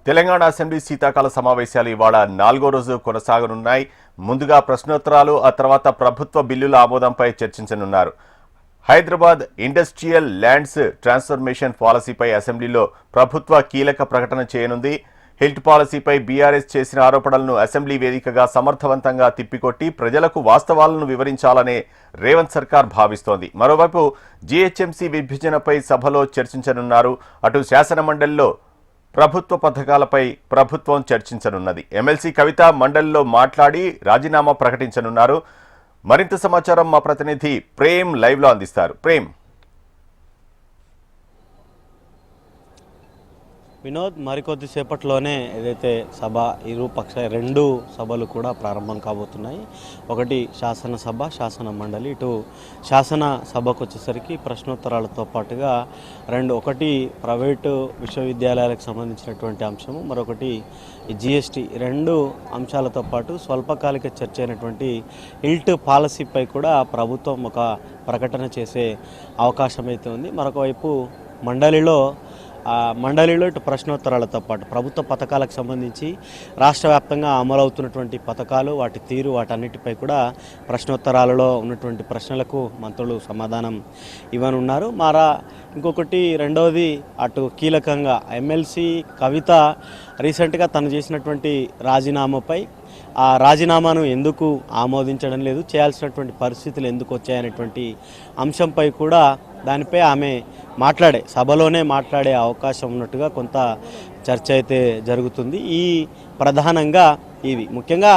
Telangana assembly శీతాకాల సమావేశాలు ఇవాళ 4వ రోజు కొనసాగనున్నాయి. ముందుగా ప్రశ్నోత్తరాలు, ఆ తర్వాత ప్రభుత్వ బిల్లుల ఆమోదంపై చర్చించనున్నారు. హైదరాబాద్ ఇండస్ట్రియల్ ల్యాండ్స్ ట్రాన్స్ఫర్మేషన్ పాలసీపై అసెంబ్లీలో ప్రభుత్వ కీలక ప్రకటన చేయనుంది. హిల్ట్ పాలసీపై బీఆర్ఎస్ చేసిన ఆరోపణలను అసెంబ్లీ వేదికగా సమర్థవంతంగా తిప్పికొట్టి ప్రజలకు వాస్తవాలను వివరించాలనే రేవంత్ సర్కార్ భావిస్తోంది. మరోవైపు జీహెచ్ఎంసీ విభజనపై సభలో చర్చించనున్నారు. అటు శాసనమండలిలో ప్రభుత్వ పథకాలపై ప్రభుత్వం చర్చించనున్నది. ఎమ్మెల్సీ కవిత మండలిలో మాట్లాడి రాజీనామా ప్రకటించనున్నారు. మరింత సమాచారం మా ప్రతినిధి ప్రేమ్ లైవ్లో అందిస్తారు. ప్రేమ్. వినోద్, మరికొద్ది సేపట్లోనే ఏదైతే సభ రెండు సభలు కూడా ప్రారంభం కాబోతున్నాయి. ఒకటి శాసనసభ, శాసన మండలి. ఇటు శాసన సభకు వచ్చేసరికి ప్రశ్నోత్తరాలతో పాటుగా ఒకటి ప్రైవేటు విశ్వవిద్యాలయాలకు సంబంధించినటువంటి అంశము, మరొకటి జిఎస్టీ. అంశాలతో పాటు స్వల్పకాలిక చర్చ అయినటువంటి హిల్ట్ పాలసీపై కూడా ప్రభుత్వం ఒక ప్రకటన చేసే అవకాశం అయితే ఉంది. మరొక వైపు మండలిలో ఇటు ప్రశ్నోత్తరాలతో పాటు ప్రభుత్వ పథకాలకు సంబంధించి రాష్ట్ర వ్యాప్తంగా అమలవుతున్నటువంటి పథకాలు, వాటి తీరు, వాటన్నిటిపై కూడా ప్రశ్నోత్తరాలలో ఉన్నటువంటి ప్రశ్నలకు మంత్రులు సమాధానం ఇవ్వనున్నారు. రెండవది అటు కీలకంగా ఎమ్మెల్సీ కవిత రీసెంట్గా తను చేసినటువంటి రాజీనామాపై ఆ రాజీనామాను ఎందుకు ఆమోదించడం లేదు, చేయాల్సినటువంటి పరిస్థితులు ఎందుకు వచ్చాయనేటువంటి అంశంపై కూడా దానిపై ఆమె సభలోనే మాట్లాడే అవకాశం ఉన్నట్టుగా కొంత చర్చ అయితే జరుగుతుంది. ప్రధానంగా ఇవి ముఖ్యంగా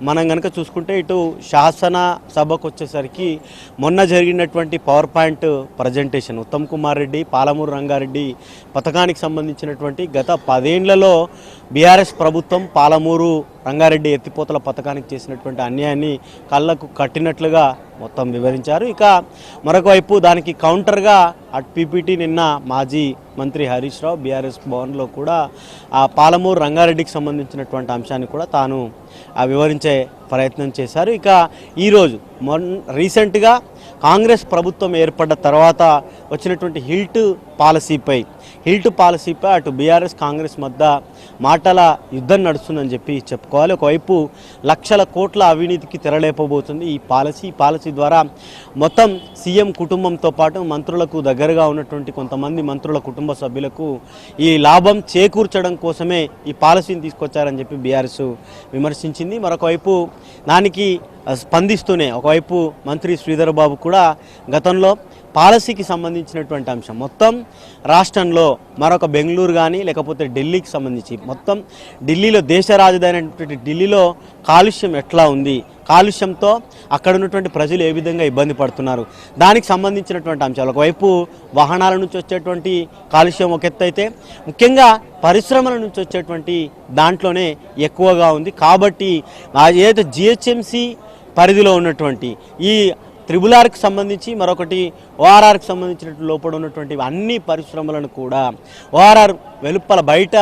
మనం కనుక చూసుకుంటే ఇటు శాసన సభకు వచ్చేసరికి మొన్న జరిగినటువంటి power point presentation Uttam Kumar Reddy, Palamuru Rangareddy పథకానికి సంబంధించినటువంటి గత 10 ఏళ్లలో బీఆర్ఎస్ ప్రభుత్వం పాలమూరు రంగారెడ్డి ఎత్తిపోతల పథకానికి చేసినటువంటి అన్యాయాన్ని కళ్ళకు కట్టినట్లుగా మొత్తం వివరించారు. ఇక మరొక వైపు దానికి కౌంటర్గా అటు పీపీటీ నిన్న మాజీ మంత్రి హరీష్ రావు బీఆర్ఎస్ భవన్లో కూడా ఆ పాలమూరు రంగారెడ్డికి సంబంధించినటువంటి అంశాన్ని కూడా తాను వివరించే ప్రయత్నం చేశారు. ఇక ఈరోజు రీసెంట్గా కాంగ్రెస్ ప్రభుత్వం ఏర్పడ్డ తర్వాత వచ్చినటువంటి హిల్ట్ పాలసీపై అటు బీఆర్ఎస్ కాంగ్రెస్ మధ్య మాటల యుద్ధం నడుస్తుందని చెప్పుకోవాలి. ఒకవైపు లక్షల కోట్ల అవినీతికి తెరలేపబోతుంది ఈ పాలసీ ద్వారా మొత్తం సీఎం కుటుంబంతో పాటు మంత్రులకు దగ్గరగా ఉన్నటువంటి కొంతమంది మంత్రుల కుటుంబ సభ్యులకు ఈ లాభం చేకూర్చడం కోసమే ఈ పాలసీని తీసుకొచ్చారని చెప్పి బీఆర్ఎస్ విమర్శించింది. మరొక వైపు దానికి స్పందిస్తూనే ఒకవైపు మంత్రి శ్రీధర్ బాబు కూడా గతంలో పాలసీకి సంబంధించినటువంటి అంశం మొత్తం రాష్ట్రంలో మరొక బెంగళూరు కానీ లేకపోతే ఢిల్లీకి సంబంధించి మొత్తం ఢిల్లీలో దేశ రాజధాని అయినటువంటి ఢిల్లీలో కాలుష్యం ఎట్లా ఉంది, కాలుష్యంతో అక్కడ ఉన్నటువంటి ప్రజలు ఏ విధంగా ఇబ్బంది పడుతున్నారు, దానికి సంబంధించినటువంటి అంశాలు. ఒకవైపు వాహనాల నుంచి వచ్చేటువంటి కాలుష్యం ఒక ఎత్తు అయితే ముఖ్యంగా పరిశ్రమల నుంచి వచ్చేటువంటి దాంట్లోనే ఎక్కువగా ఉంది. కాబట్టి ఏదైతే జిహెచ్ఎంసీ పరిధిలో ఉన్నటువంటి ఈ RRRకి సంబంధించి మరొకటి ORRకి సంబంధించినటువంటి లోపల ఉన్నటువంటి అన్ని పరిశ్రమలను కూడా ORR వెలుపల బయట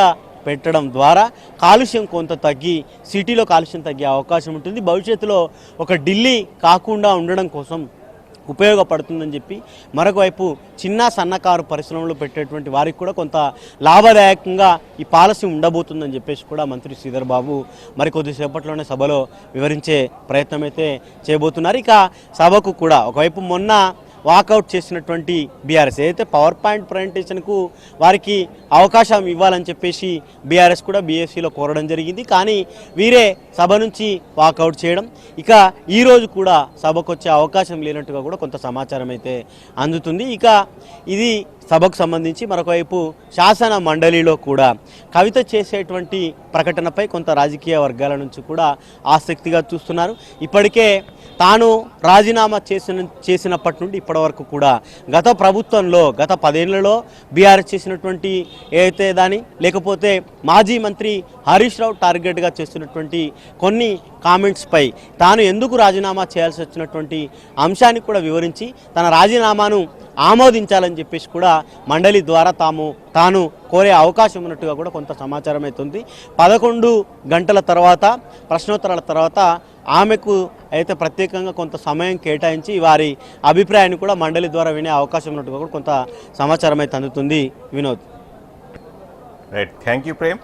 పెట్టడం ద్వారా కాలుష్యం కొంత తగ్గి సిటీలో కాలుష్యం తగ్గే అవకాశం ఉంటుంది. భవిష్యత్తులో ఒక ఢిల్లీ కాకుండా ఉండడం కోసం ఉపయోగపడుతుందని చెప్పి మరొక వైపు చిన్న సన్నకారు పరిశ్రమలు పెట్టేటువంటి వారికి కూడా కొంత లాభదాయకంగా ఈ పాలసీ ఉండబోతుందని చెప్పేసి కూడా మంత్రి శ్రీధర్ బాబు మరికొద్దిసేపట్లోనే సభలో వివరించే ప్రయత్నం అయితే చేయబోతున్నారు. ఇక సభకు కూడా ఒకవైపు మొన్న వాకౌట్ చేసినటువంటి బీఆర్ఎస్ ఏదైతే పవర్ పాయింట్ ప్రజెంటేషన్కు వారికి అవకాశం ఇవ్వాలని చెప్పేసి బీఆర్ఎస్ కూడా బీఎస్సీలో కోరడం జరిగింది. కానీ వీరే సభ నుంచి వాకౌట్ చేయడం, ఇక ఈరోజు కూడా సభకు వచ్చే అవకాశం లేనట్టుగా కూడా కొంత సమాచారం అయితే అందుతుంది. ఇక ఇది సభకు సంబంధించి మరొకవైపు శాసన మండలిలో కూడా కవిత చేసేటువంటి ప్రకటనపై కొంత రాజకీయ వర్గాల నుంచి కూడా ఆసక్తిగా చూస్తున్నారు. ఇప్పటికే తాను రాజీనామా చేసినప్పటి నుండి ఇప్పటి వరకు కూడా గత ప్రభుత్వంలో గత 10 ఏళ్లలో బీఆర్ఎస్ చేసినటువంటి ఏదైతే లేకపోతే మాజీ మంత్రి హరీష్ రావు టార్గెట్గా చేస్తున్నటువంటి కొన్ని కామెంట్స్పై తాను ఎందుకు రాజీనామా చేయాల్సి వచ్చినటువంటి అంశాన్ని కూడా వివరించి తన రాజీనామాను ఆమోదించాలని చెప్పేసి కూడా మండలి ద్వారా తాను కోరే అవకాశం ఉన్నట్టుగా కూడా కొంత సమాచారం అవుతుంది. 11 గంటల తర్వాత ప్రశ్నోత్తరాల తర్వాత ఆమెకు అయితే ప్రత్యేకంగా కొంత సమయం కేటాయించి వారి అభిప్రాయాన్ని కూడా మండలి ద్వారా వినే అవకాశం ఉన్నట్టుగా కూడా కొంత సమాచారం అయితే అందుతుంది. Vinod. Right, thank you Prem.